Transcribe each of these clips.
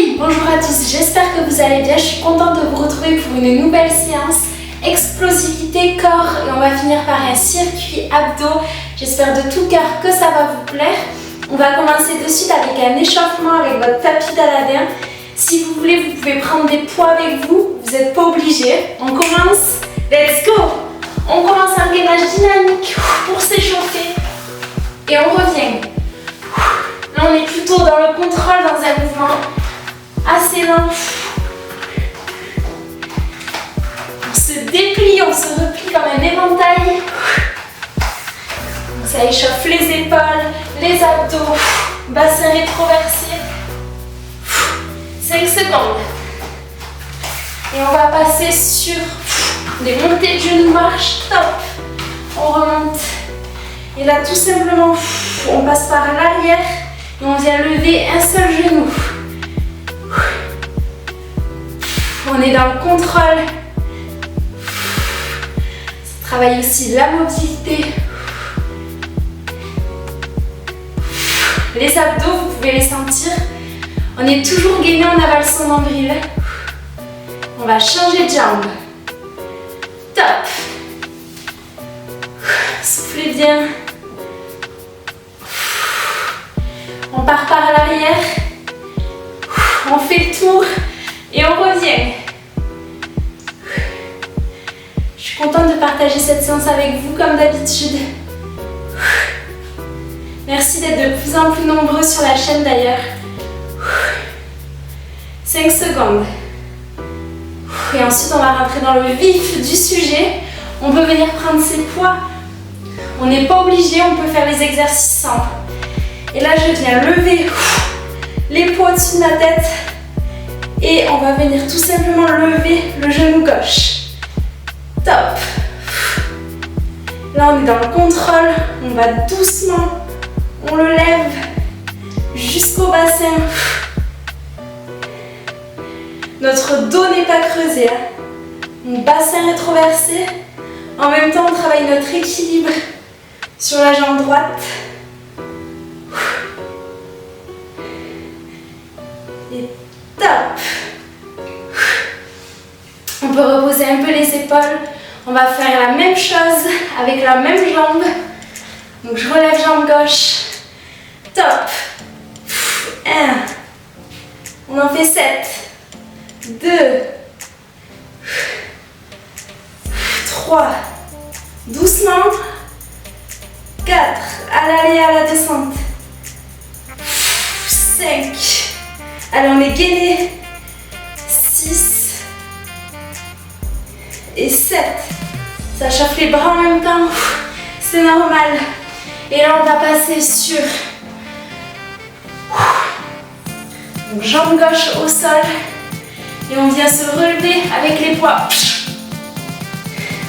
Hey, bonjour à tous, j'espère que vous allez bien. Je suis contente de vous retrouver pour une nouvelle séance explosivité corps et on va finir par un circuit abdos. J'espère de tout cœur que ça va vous plaire. On va commencer de suite avec un échauffement avec votre tapis d'Aladin. Si vous voulez, vous pouvez prendre des poids avec vous, vous n'êtes pas obligés. On commence, let's go! On commence un gainage dynamique pour s'échauffer et on revient. Là, on est plutôt dans le contrôle, dans un mouvement assez lent. On se déplie, on se replie comme un éventail. Ça échauffe les épaules, les abdos, bassin rétroversé. 5 secondes. Et on va passer sur des montées de genoux marche. Top. On remonte. Et là, tout simplement, on passe par l'arrière et on vient lever un seul genou. On est dans le contrôle. Ça travaille aussi la mobilité. Les abdos, vous pouvez les sentir. On est toujours gainé, on avale son nombril. On va changer de jambe. Top. Soufflez bien. On part par l'arrière. On fait le tour et on revient. Je suis contente de partager cette séance avec vous comme d'habitude. Merci d'être de plus en plus nombreux sur la chaîne d'ailleurs. 5 secondes. Et ensuite, on va rentrer dans le vif du sujet. On peut venir prendre ses poids. On n'est pas obligé, on peut faire les exercices sans. Et là, je viens lever les poids au-dessus de ma tête. Et on va venir tout simplement lever le genou gauche. Top. Là, on est dans le contrôle. On va doucement. On le lève jusqu'au bassin. Notre dos n'est pas creusé. Mon bassin rétroversé. En même temps, on travaille notre équilibre sur la jambe droite. Et top. On peut reposer un peu les épaules. On va faire la même chose avec la même jambe. Donc je relève jambe gauche. Top. 1. On en fait 7. 2. 3. Doucement. 4. À l'aller, à la descente. 5. Allez, on est gainé. 6. Et 7. Ça chauffe les bras en même temps. C'est normal. Et là, on va passer sur donc, jambe gauche au sol. Et on vient se relever avec les poids.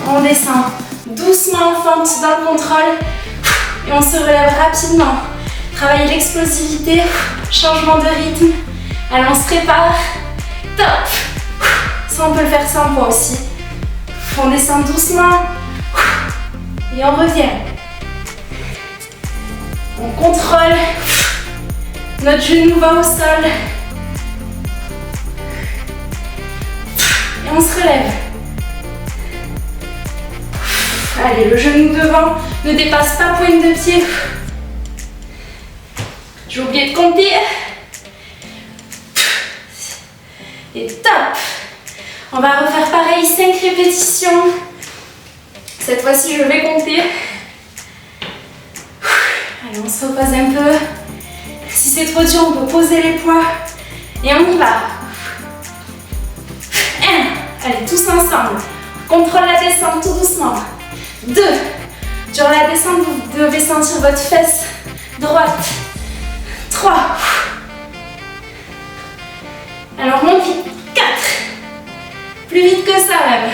On descend doucement en fente dans le contrôle. Et on se relève rapidement. Travailler l'explosivité, changement de rythme. Allez, on se prépare. Top. Ça, on peut le faire sans poids aussi. On descend doucement. Et on revient. On contrôle. Notre genou va au sol. Et on se relève. Allez, le genou devant ne dépasse pas pointe de pied. J'ai oublié de compter. Et top. On va refaire pareil, 5 répétitions. Cette fois-ci, je vais compter. Allez, on se repose un peu. Si c'est trop dur, on peut poser les poids. Et on y va. 1. Allez, tous ensemble. Contrôle la descente tout doucement. 2. Durant la descente, vous devez sentir votre fesse droite. 3. Alors, monte vite. 4. Plus vite que ça même.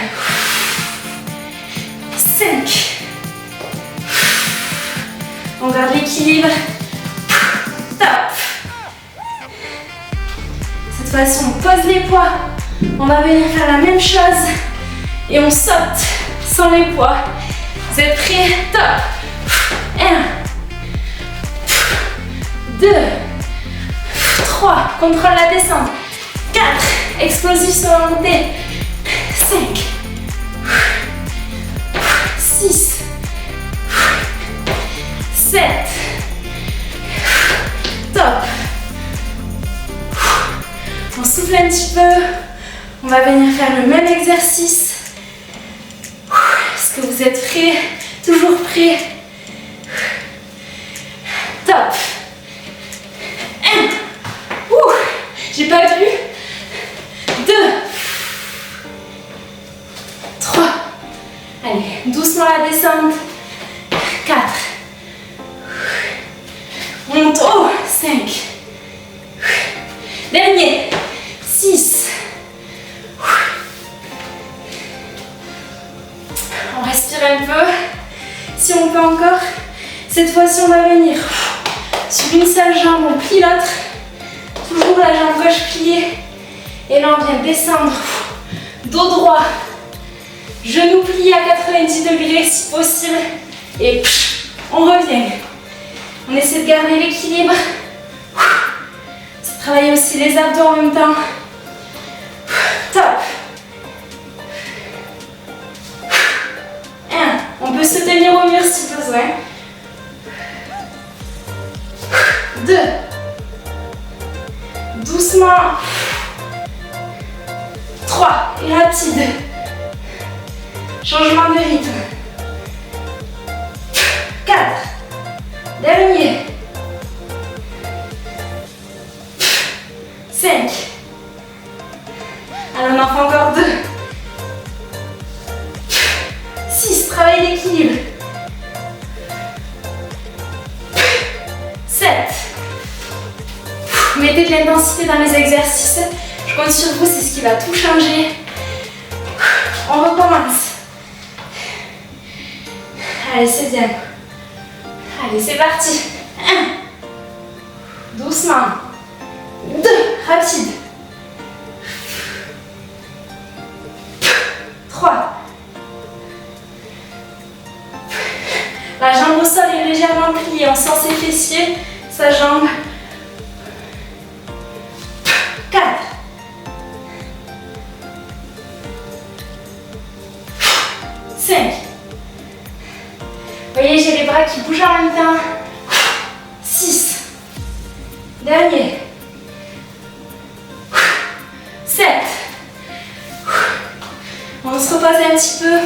5. On garde l'équilibre. Top. Cette fois-ci, on pose les poids. On va venir faire la même chose. Et on saute sans les poids. Vous êtes prêts? Top. 1. 2. 3. Contrôle la descente. 4, explosif sur la montée. 5, 6, 7, top. On souffle un petit peu. On va venir faire le même exercice. Est-ce que vous êtes prêts? Toujours prêts? Top. 1. J'ai pas vu. 2. 3. Allez, doucement la descente. 4. On monte haut. 5. Dernier. 6. On respire un peu. Si on peut encore. Cette fois-ci, on va venir sur une seule jambe. On plie l'autre. Toujours la jambe gauche pliée. Et là, on vient descendre. Dos droit. Genoux pliés à 90 degrés si possible. Et on revient. On essaie de garder l'équilibre. C'est travailler aussi les abdos en même temps. Top. 1. On peut se tenir au mur si besoin. 2. Doucement. 3. Et rapide. Changement de rythme. 4. Dernier. 5. Alors on en fait encore 2. 6. Travail d'équilibre. 7. Mettez de l'intensité dans les exercices. Je compte sur vous, c'est ce qui va tout changer. On recommence. Allez, c'est bien. Allez, c'est parti. 1. Doucement. 2. Rapide. 3. La jambe au sol est légèrement pliée. On sent ses fessiers, sa jambe. 4. 5. Vous voyez, j'ai les bras qui bougent en même temps. 6. Dernier. 7. On se repose un petit peu.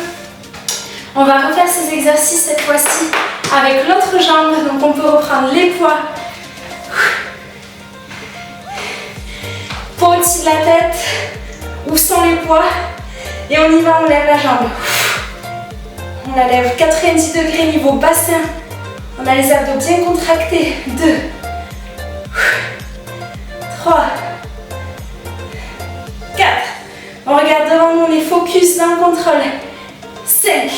On va refaire ces exercices cette fois-ci avec l'autre jambe. Donc on peut reprendre les poids. Pas au-dessus de la tête. Où sont les poids? Et on y va, on lève la jambe. On la lève 90 degrés niveau bassin. On a les abdos bien contractés. 2. 3. 4. On regarde devant nous, on est focus dans le contrôle. 5.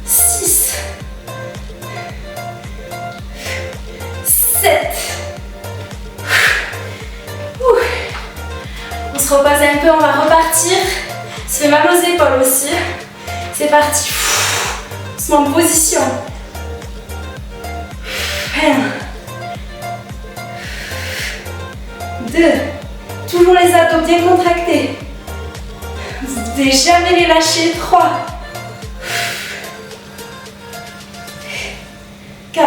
6. 7. On se repose un peu, on va repartir. Se fait mal aux épaules aussi. C'est parti. On se met en position. 1. 2. Toujours les abdos bien contractés. Vous ne devez jamais les lâcher. 3. 4.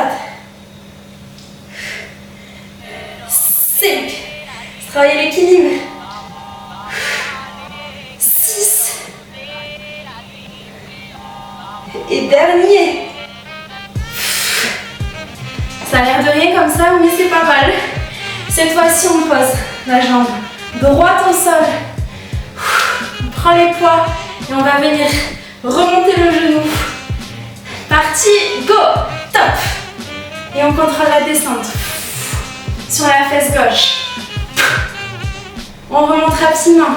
5. Travaillez l'équilibre. 6. Et dernier. Ça a l'air de rien comme ça, mais c'est pas mal. Cette fois-ci, on pose la jambe droite au sol. On prend les poids et on va venir remonter le genou. Parti, go, top. Et on contrôle la descente sur la fesse gauche. On remonte rapidement.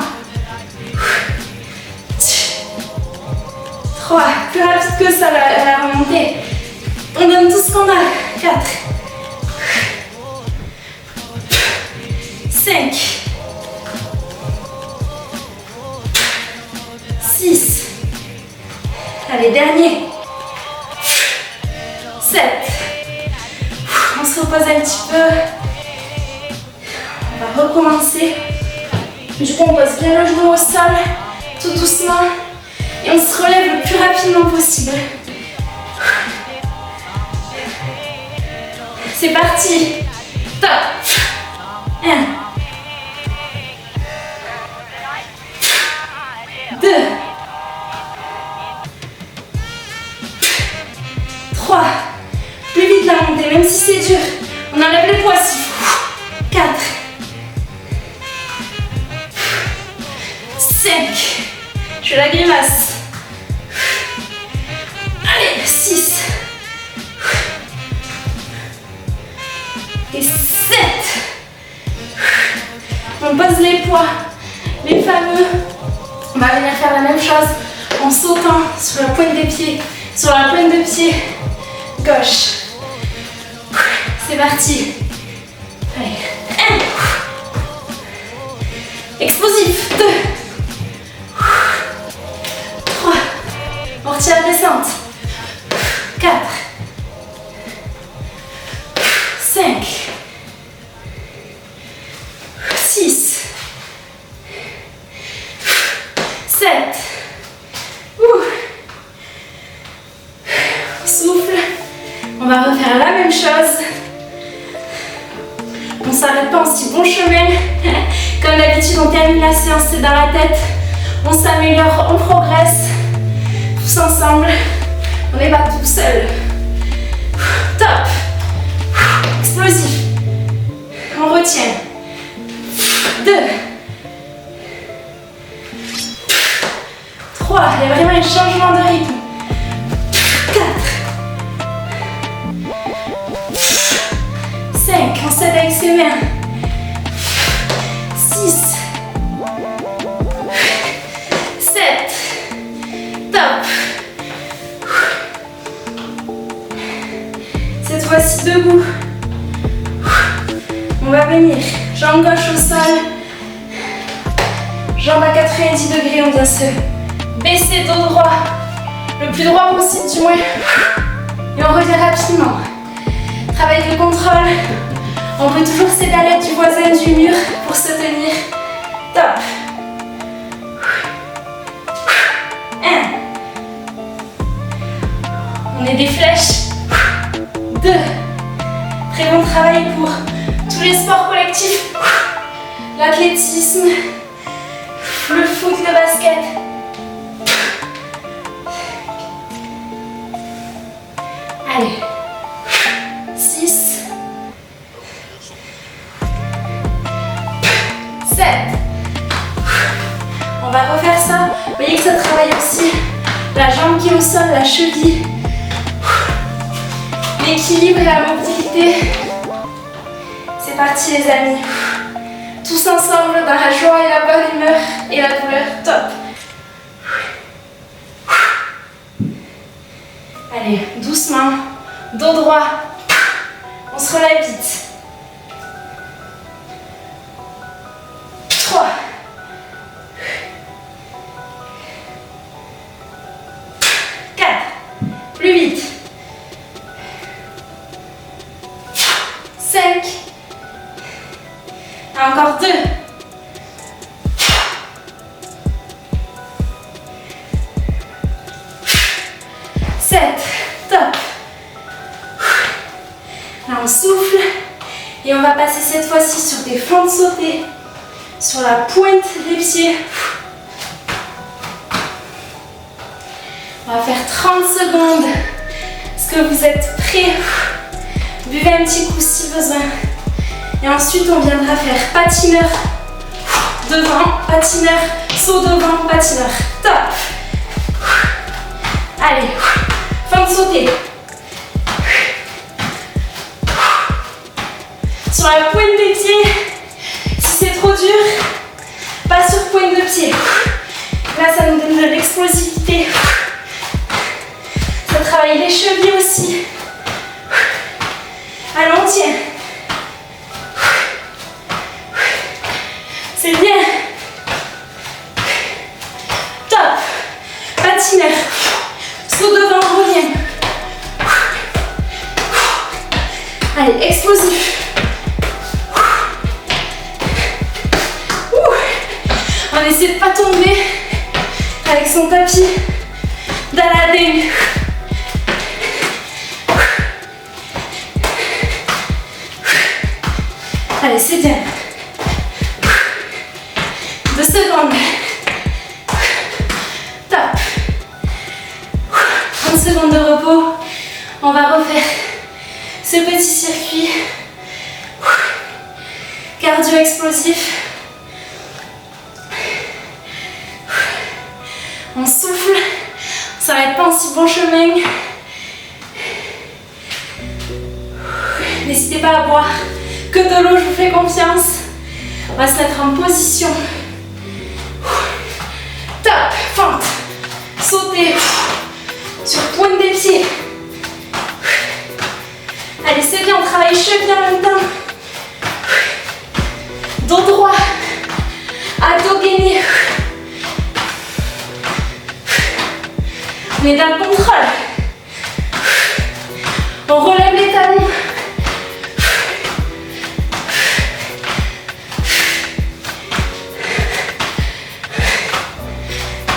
3, plus rapide que ça la remontée. On donne tout ce qu'on a. 4. 5. 6. Allez, dernier. 7. On se repose un petit peu. On va recommencer. Du coup, on pose bien le genou au sol, tout doucement. Et on se relève le plus rapidement possible. C'est parti. Top. 1. 2. 3. Plus vite la montée, même si c'est dur. On enlève les poids. 4. 5. Je fais la grimace. Allez, 6. Et 7. On pose les poids, les fameux. On va venir faire la même chose en sautant sur la pointe des pieds, sur la pointe de pied gauche. C'est parti. Allez, 1. Explosif. 2. 3. On retire la descente. 4. 5. 6. 7. Souffle. On va refaire la même chose. On ne s'arrête pas, on se dit bon chemin. Comme d'habitude, on termine la séance, c'est dans la tête. On s'améliore, on progresse. Tous ensemble. On n'est pas tout seul. Top. Explosif. On retient. 2. 3. Il y a vraiment un changement de rythme. 4. 5. On s'aide avec ses mains. 6. 7. Top. Cette fois-ci debout. On va venir jambe gauche au sol, jambe à 90 degrés, on vient se baisser dos droit, le plus droit possible du moins, et on revient rapidement. Travaille le contrôle, on peut toujours s'aider à l'aide du voisin du mur pour se tenir. Top. 1. On est des flèches. 2. Très bon travail pour tous les sports collectifs, l'athlétisme, le foot, le basket. Allez, 6, 7. On va refaire ça. Vous voyez que ça travaille aussi la jambe qui est au sol, la cheville, l'équilibre et la mobilité. C'est parti les amis. Tous ensemble dans la joie et la bonne humeur et la douleur. Top. Allez, doucement. Dos droit. On se relève vite. 3. 4. Plus vite. 5. Encore 2. 7. Top. Là, on souffle. Et on va passer cette fois-ci sur des fentes sautées. Sur la pointe des pieds. On va faire 30 secondes. Est-ce que vous êtes prêts? Buvez un petit coup si besoin. Et ensuite, on viendra faire patineur devant, patineur, saut devant, patineur. Top. Allez, fente sautée. Sur la pointe des pieds. Si c'est trop dur, pas sur pointe de pied. Là, ça nous donne de l'explosivité. Ça travaille les chevilles aussi. Allez, on tient. C'est bien. Top. Patineur. Saut devant, on revient. Allez, explosif. son tapis d'Aladin. Allez, c'est bien. 2 secondes. Top. 30 secondes de repos. On va refaire ce petit circuit cardio explosif. On souffle. On s'arrête pas en si bon chemin. N'hésitez pas à boire que de l'eau, je vous fais confiance. On va se mettre en position. Top, fente. Sauter sur pointe des pieds. Allez, c'est bien, on travaille cheville en même temps. Dos droit, abdos gainés. On est dans le contrôle. On relève les talons.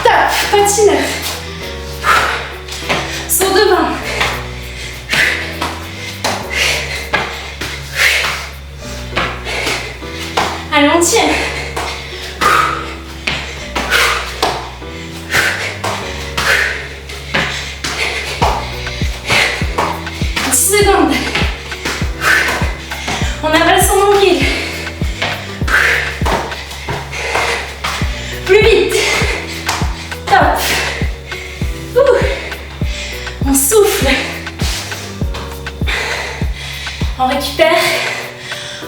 Top, patineur. Saut devant. Allez, on tient. 10 secondes. On avale son nombril. Plus vite. Top. On souffle. On récupère.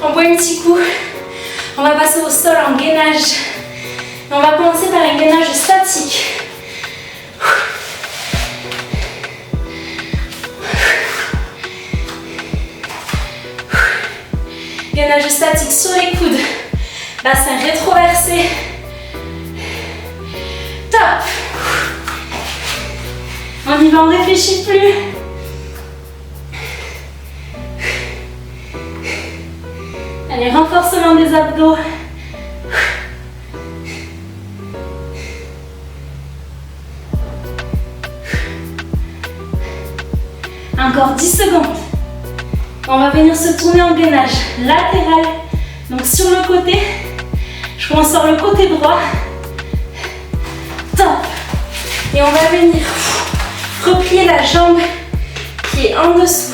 On boit un petit coup. On va passer au sol en gainage. Et on va commencer par un gainage statique. Gainage statique sur les coudes. Bassin rétroversé. Top. On y va, on ne réfléchit plus. Allez, renforcement des abdos. Encore 10 secondes. On va venir se tourner en gainage latéral. Donc sur le côté, je commence par le côté droit. Top. Et on va venir replier la jambe qui est en dessous.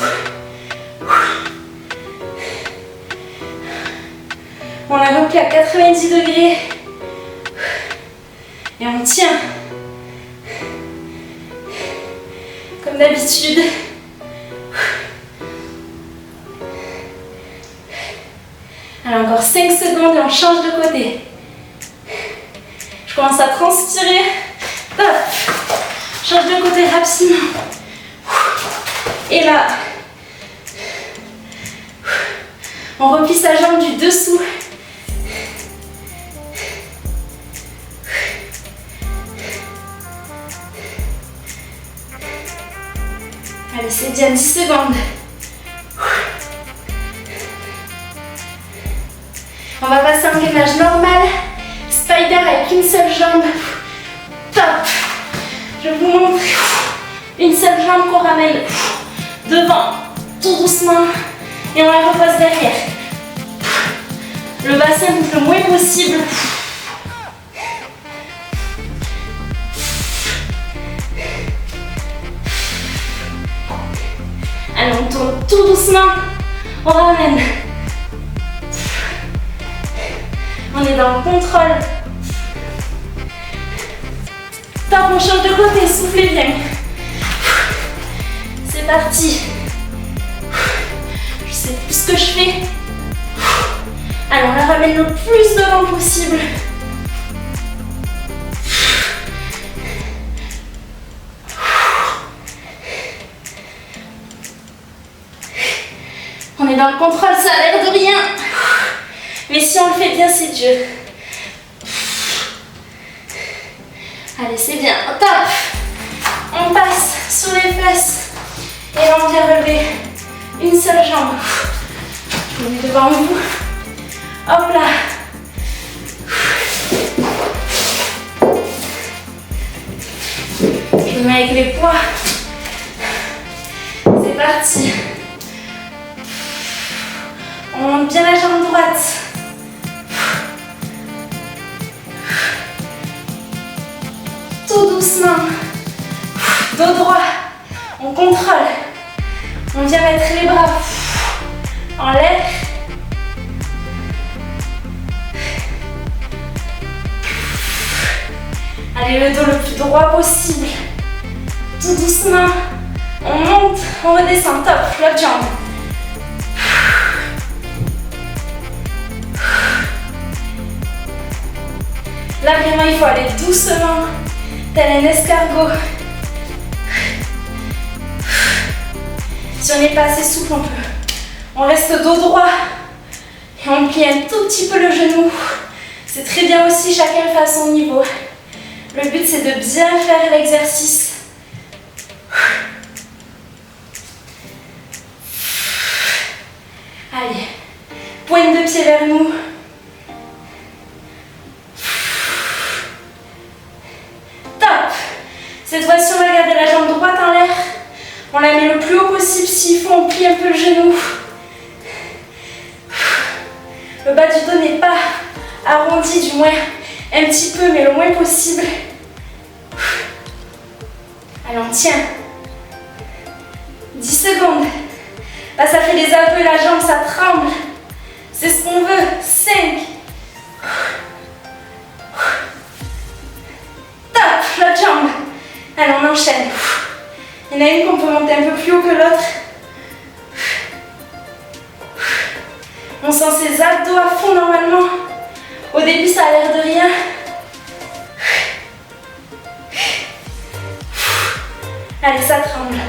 On la replie à 90 degrés. Et on tient. Comme d'habitude. Allez, encore 5 secondes et on change de côté. Je commence à transpirer. Top. Change de côté rapidement. Et là, on replie sa jambe du dessous. Allez, c'est bien, 10 secondes. On va passer en gainage normal. Spider avec une seule jambe. Top. Je vous montre une seule jambe qu'on ramène devant, tout doucement. Et on la repose derrière. Le bassin bouge le moins possible. Allez, on tourne tout doucement. On ramène. On est dans le contrôle. Top, on change de côté, soufflez bien. C'est parti. Je sais plus ce que je fais. Allez, on la ramène le plus devant possible. On est dans le contrôle, ça a l'air de rien. Mais si on le fait bien, c'est Dieu. Allez, c'est bien. Top. On passe sur les fesses. Et là, on vient relever une seule jambe. Je me mets devant vous. Hop là. avec les poids. C'est parti. On monte bien la jambe droite. Tout doucement. Dos droit. On contrôle. On vient mettre les bras en l'air. Allez, le dos le plus droit possible. Tout doucement. On monte, on redescend. Top, l'autre jambe. Là, vraiment, il faut aller doucement, tel un escargot. Si on n'est pas assez souple, on reste dos droit et on plie un tout petit peu le genou. C'est très bien aussi, chacun fait à son niveau. Le but, c'est de bien faire l'exercice. Allez, pointe de pied vers nous. Top! Cette fois-ci, on va garder la jambe droite en l'air. On la met le plus haut possible. S'il faut, on plie un peu le genou. Le bas du dos n'est pas arrondi, du moins un petit peu, mais le moins possible. Allez, on tient. 10 secondes. Là, ça fait les aveux, la jambe, ça tremble. C'est ce qu'on veut. 5. Top, l'autre jambe. Allez, on enchaîne. Il y en a une qu'on peut monter un peu plus haut que l'autre. On sent ses abdos à fond normalement. Au début, ça a l'air de rien. Allez, ça tremble.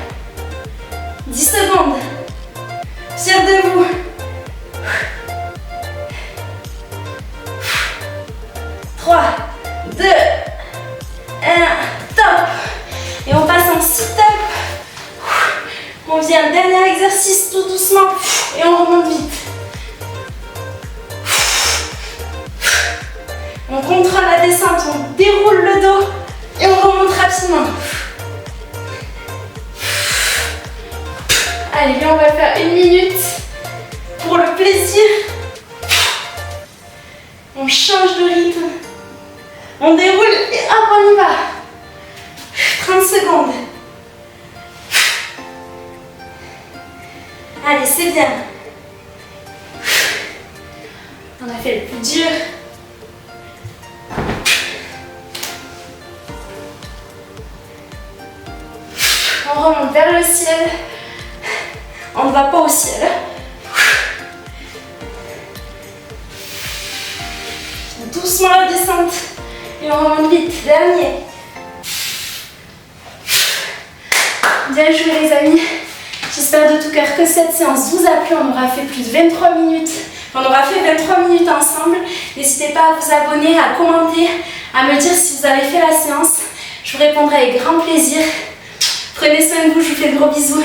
10 secondes. Fier de vous. Trois, 2, 1, top. Et on passe en sit-up. On vient, dernier exercice, tout doucement. Et on remonte vite. On contrôle la descente, on déroule le dos. Et on remonte rapidement. Allez, bien, on va faire 1 minute pour le plaisir. On change de rythme. On déroule et hop, on y va. 30 secondes. Allez, c'est bien. On a fait le plus dur. On remonte vers le ciel. On ne va pas au ciel. Doucement la descente. Et on remonte vite. Dernier. Bien joué les amis. J'espère de tout cœur que cette séance vous a plu. On aura fait plus de 23 minutes. On aura fait 23 minutes ensemble. N'hésitez pas à vous abonner, à commenter, à me dire si vous avez fait la séance. Je vous répondrai avec grand plaisir. Prenez soin de vous, je vous fais de gros bisous.